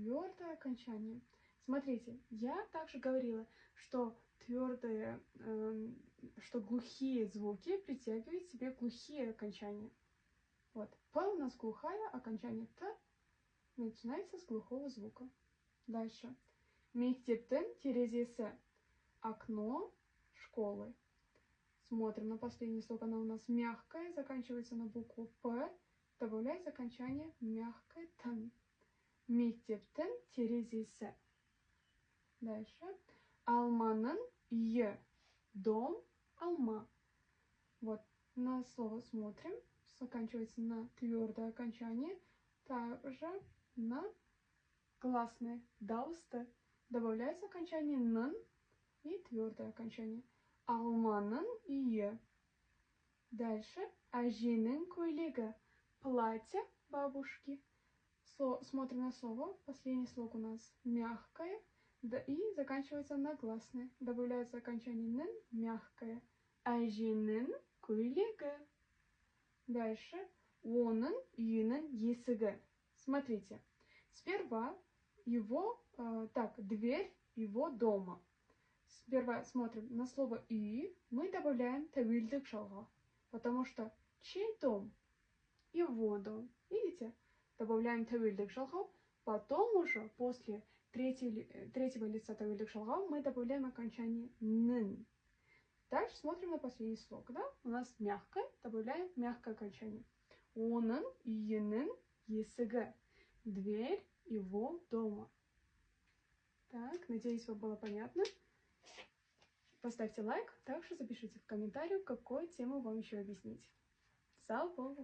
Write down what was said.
твердое окончание. Смотрите, я также говорила, что твердые, что глухие звуки притягивают к себе глухие окончания. Вот. П у нас глухая, окончание Т начинается с глухого звука. Дальше. Мектептен терезесе. Окно школы. Смотрим на последний слог. Она у нас мягкая, заканчивается на букву П. Добавляется окончание мягкое тен. Мектептен терезесе. Дальше. Алманын үйі. Дом, алма. Вот. На слово смотрим. Заканчивается на твердое окончание. Также на гласное. Дауста. Добавляется окончание нын и твердое окончание. Алманын үйі. Дальше. Әженің көйлегі. Платье бабушки. Смотрим на слово. Последний слог у нас мягкое. Да, и заканчивается на гласное. Добавляется окончание нын, мягкое. Әженің көйлегі. Дальше. Оның үйінің есігі. Смотрите. Сперва его, дверь его дома. Сперва смотрим на слово «үй». Мы добавляем тәуелдік жалғау. Потому что чей дом? Его дом. Видите? Добавляем тәуелдік жалғау. Потом уже после третьего лица тәуелдік жалғау мы добавляем окончание «нын». Дальше смотрим на последний слог. Да? У нас мягкое. Добавляем мягкое окончание. Оның үйінің есігі. Дверь его дома. Так, надеюсь, вам было понятно. Поставьте лайк, также запишите в комментариях, какую тему вам еще объяснить. Сау бол,